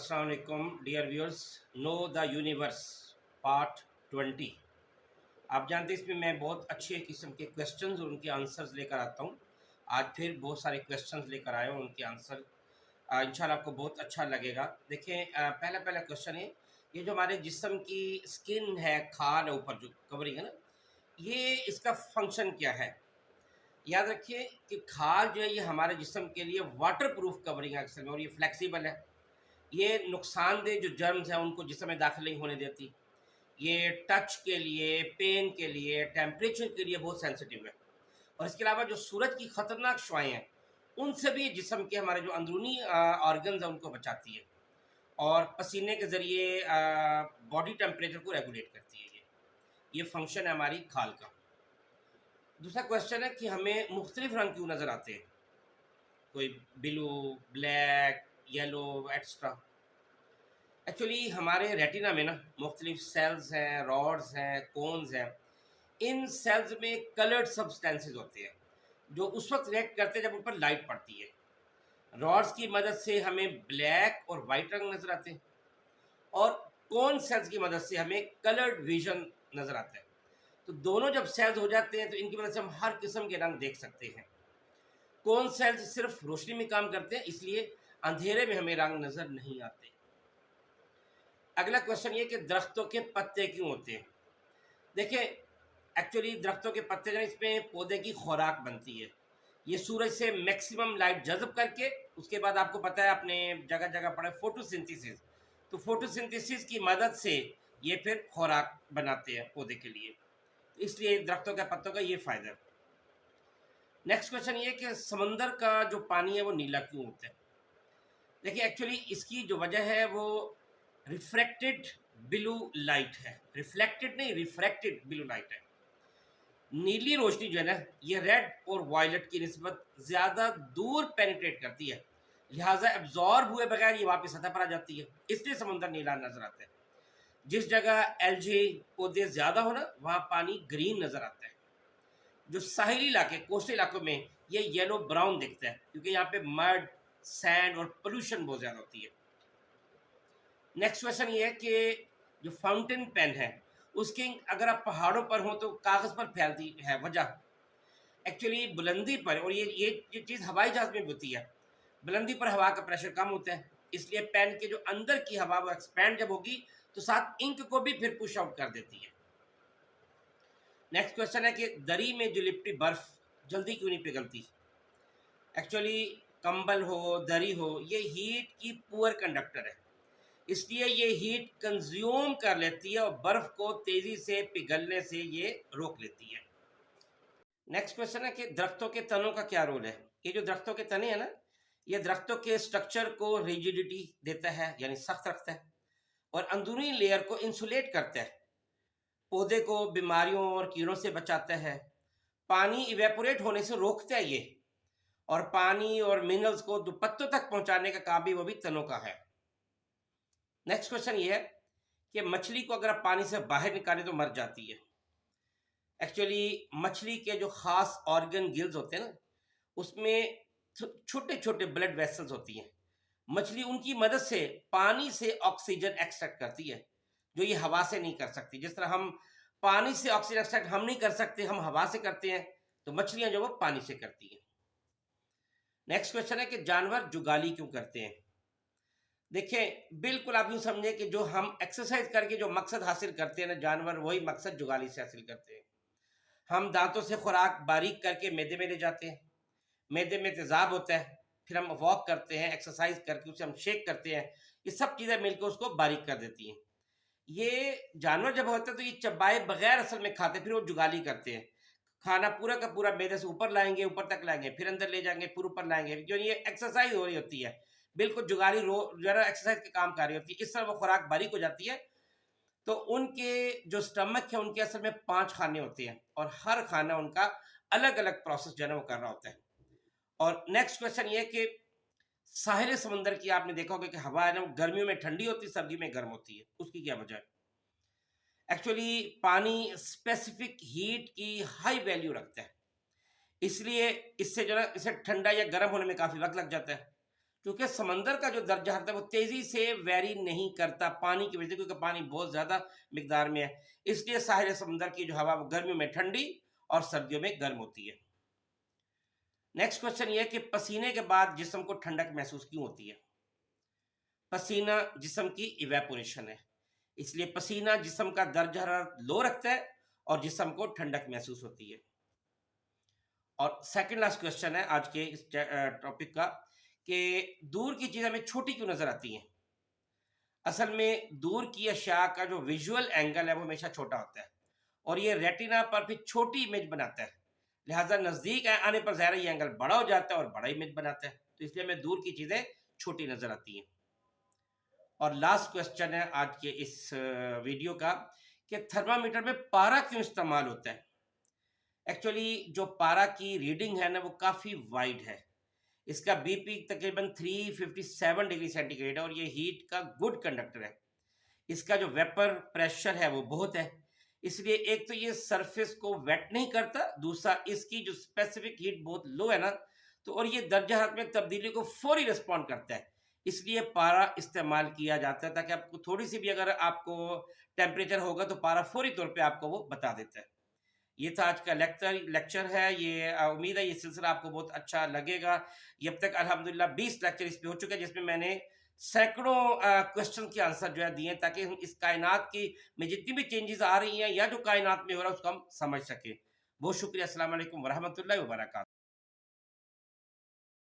अस्सलाम वालेकुम dear viewers. Know the universe part 20। आप जानते हैं इसमें मैं बहुत अच्छे किस्म के क्वेश्चंस और उनके आंसर्स लेकर आता हूँ। आज फिर बहुत सारे क्वेश्चंस लेकर आया हूँ, उनके आंसर इंशाल्लाह आपको बहुत अच्छा लगेगा। देखें, पहला पहला क्वेश्चन है, ये जो हमारे जिस्म की स्किन है, खाल है, ऊपर जो कवरिंग है ना, ये इसका फंक्शन क्या है। याद रखिए कि खाल जो है ये हमारे जिस्म के लिए वाटर प्रूफ कवरिंग है अक्सर में, और ये फ्लेक्सिबल है। ये नुकसानदेह जो जर्म्स हैं उनको जिस्म में दाखिल नहीं होने देती। ये टच के लिए, पेन के लिए, टेम्परेचर के लिए बहुत सेंसिटिव है। और इसके अलावा जो सूरज की खतरनाक शुआएं हैं उनसे भी जिस्म के हमारे जो अंदरूनी ऑर्गन्स हैं उनको बचाती है, और पसीने के ज़रिए बॉडी टेम्परेचर को रेगुलेट करती है। ये फंक्शन है हमारी खाल का। दूसरा क्वेश्चन है कि हमें मुख्तलिफ रंग क्यों नज़र आते हैं, कोई blue, black, yellow extra. Actually हमारे रेटिना में ना मुख्तलिफ सेल्स हैं, रॉड्स हैं, कोन्स हैं। इन सेल्स में कलर्ड सब्सटेंसेस होते हैं जो उस वक्त रिएक्ट करते हैं जब उन पर लाइट पड़ती है। रॉड्स की मदद से हमें ब्लैक और वाइट रंग नज़र आते हैं, और कोन सेल्स की मदद से हमें कलर्ड विजन नज़र आता है। तो दोनों जब सेल्स हो जाते हैं तो इनकी मदद से हम हर किस्म के रंग देख सकते हैं। कोन सेल्स सिर्फ रोशनी में काम करते हैं, इसलिए अंधेरे में हमें रंग नज़र नहीं आते। अगला क्वेश्चन ये कि दरख्तों के पत्ते क्यों होते हैं। देखिए, एक्चुअली दरख्तों के पत्ते जो इसमें पौधे की खुराक बनती है। ये सूरज से मैक्सिमम लाइट जज़ब करके, उसके बाद आपको पता है आपने जगह जगह पढ़ा फोटोसिंथेसिस, तो फोटोसिंथेसिस की मदद से ये फिर खुराक बनाते हैं पौधे के लिए। तो इसलिए दरख्तों के पत्तों का ये फ़ायदा है। नेक्स्ट क्वेश्चन ये कि समंदर का जो पानी है वो नीला क्यों होता है। देखिए, एक्चुअली इसकी जो वजह है वो रिफ्रैक्टेड ब्लू लाइट है। रिफ्लेक्टेड नहीं, रिफ्रैक्टेड ब्लू लाइट है। नीली रोशनी जो है ना, ये रेड और वायलेट की निस्बत ज़्यादा दूर पेनिट्रेट करती है, लिहाजा एब्जॉर्ब हुए बगैर ये वापस सतह पर आ जाती है, इसलिए समुद्र नीला नज़र आता है। जिस जगह एल्जे पौधे ज़्यादा हो ना, वहाँ पानी ग्रीन नज़र आता है। जो साहिली इलाके, कोस्टल इलाकों में ये येलो ब्राउन दिखता है, क्योंकि यहाँ पे मड, सैंड और पोल्यूशन बहुत ज़्यादा होती है। नेक्स्ट क्वेश्चन ये है कि जो फाउंटेन पेन है उसकी अगर आप पहाड़ों पर हो तो कागज़ पर फैलती है, वजह एक्चुअली बुलंदी पर, और ये चीज़ हवाई जहाज़ में भी होती है। बुलंदी पर हवा का प्रेशर कम होता है, इसलिए पेन के जो अंदर की हवा वो एक्सपैंड जब होगी तो साथ इंक को भी फिर पुश आउट कर देती है। नेक्स्ट क्वेश्चन है कि दरी में जो लिपटी बर्फ़ जल्दी क्यों नहीं पिघलती। एक्चुअली कंबल हो, दरी हो, ये हीट की पुअर कंडक्टर है, इसलिए ये हीट कंज्यूम कर लेती है और बर्फ़ को तेज़ी से पिघलने से ये रोक लेती है। नेक्स्ट क्वेश्चन है कि दरख्तों के तनों का क्या रोल है। ये जो दरख्तों के तने हैं ना, ये दरख्तों के स्ट्रक्चर को रिजिडिटी देता है, यानी सख्त रखता है, और अंदरूनी लेयर को इंसुलेट करता है, पौधे को बीमारियों और कीड़ों से बचाता है, पानी इवेपोरेट होने से रोकता है ये, और पानी और मिनरल्स को दुपत्तों तक पहुंचाने का काम भी वो भी तनों का है। नेक्स्ट क्वेश्चन ये है कि मछली को अगर आप पानी से बाहर निकालें तो मर जाती है। एक्चुअली मछली के जो ख़ास ऑर्गन गिल्स होते हैं ना, उसमें छोटे छोटे ब्लड वेसल्स होती हैं। मछली उनकी मदद से पानी से ऑक्सीजन एक्सट्रैक्ट करती है, जो ये हवा से नहीं कर सकती। जिस तरह हम पानी से ऑक्सीजन एक्सट्रैक्ट हम नहीं कर सकते, हम हवा से करते हैं, तो मछलियाँ जो वो पानी से करती हैं। नेक्स्ट क्वेश्चन है कि जानवर जुगाली क्यों करते हैं। देखें, बिल्कुल आप यूँ समझें कि जो हम एक्सरसाइज करके जो मकसद हासिल करते हैं ना, जानवर वही मकसद जुगाली से हासिल करते हैं। हम दांतों से खुराक बारीक करके मैदे में ले जाते हैं, मैदे में तेज़ाब होता है, फिर हम वॉक करते हैं, एक्सरसाइज करके उसे हम शेक करते हैं, ये सब चीज़ें मिलकर उसको बारीक कर देती हैं। ये जानवर जब होता है तो ये चबाए बगैर असल में खाते, फिर वो जुगाली करते हैं। खाना पूरा का पूरा मैदे से ऊपर लाएंगे, ऊपर तक लाएंगे, फिर अंदर ले जाएंगे, फिर ऊपर लाएंगे, जो ये एक्सरसाइज हो रही होती है, बिल्कुल जुगाली जरा एक्सरसाइज के काम कर रही होती है। इस तरह वो खुराक बारीक हो जाती है। तो उनके जो स्टमक है उनके असल में 5 खाने होते हैं, और हर खाना उनका अलग अलग प्रोसेस जो है वो कर रहा होता है। और नेक्स्ट क्वेश्चन ये है कि साहिल समंदर की आपने देखा होगा कि हवा है ना, गर्मियों में ठंडी होती है, सर्दी में गर्म होती है, उसकी क्या वजह है। एक्चुअली पानी स्पेसिफिक हीट की हाई वैल्यू रखता है, इसलिए इससे जो है इसे ठंडा या गर्म होने में काफ़ी वक्त लग जाता है। क्योंकि समंदर का जो दर्जा हरारत है वो तेजी से वेरी नहीं करता पानी की वजह से, क्योंकि पानी बहुत ज्यादा मिकदार में है, इसलिए साहिल समंदर की जो हवा वो गर्मियों में ठंडी और सर्दियों में गर्म होती है। नेक्स्ट क्वेश्चन ये है कि पसीने के बाद जिस्म को ठंडक महसूस क्यों होती है? पसीना जिस्म की इवेपोरेशन है, इसलिए पसीना जिस्म का दर्जा हरारत लो रखता है और जिस्म को ठंडक महसूस होती है। और सेकंड लास्ट क्वेश्चन है आज के इस टॉपिक का कि दूर की चीजें हमें छोटी क्यों नजर आती हैं? असल में दूर की अशिया का जो विजुअल एंगल है वो हमेशा छोटा होता है और ये रेटिना पर फिर छोटी इमेज बनाता है, लिहाजा नजदीक आने पर ज़ाहिर ये एंगल बड़ा हो जाता है और बड़ा इमेज बनाता है, तो इसलिए हमें दूर की चीजें छोटी नजर आती हैं। और लास्ट क्वेश्चन है आज के इस वीडियो का कि थर्मामीटर में पारा क्यों इस्तेमाल होता है? एक्चुअली जो पारा की रीडिंग है ना वो काफ़ी वाइड है, इसका बीपी तकरीबन 357 डिग्री सेंटीग्रेड है और ये हीट का गुड कंडक्टर है। इसका जो वेपर प्रेशर है वो बहुत है, इसलिए एक तो ये सरफेस को वेट नहीं करता, दूसरा इसकी जो स्पेसिफिक हीट बहुत लो है ना, तो और ये दर्जा हरारत में तब्दीली को फौरी रिस्पॉन्ड करता है, इसलिए पारा इस्तेमाल किया जाता है ताकि आपको थोड़ी सी भी अगर आपको टेम्परेचर होगा तो पारा फौरी तौर पे आपको वो बता देता है। ये था आज का लेक्चर है। ये उम्मीद है ये सिलसिला आपको बहुत अच्छा लगेगा। ये अब तक अल्हम्दुलिल्लाह 20 लेक्चर इस पे हो चुके हैं, जिसमें मैंने सैकड़ों क्वेश्चन के आंसर जो है दिए, ताकि हम इस कायनात की में जितनी भी चेंजेस आ रही हैं या जो कायनात में हो रहा है उसको हम समझ सकें। बहुत शुक्रिया। अस्सलाम वालेकुम वरहमतुल्लाहि वबरकातुहू।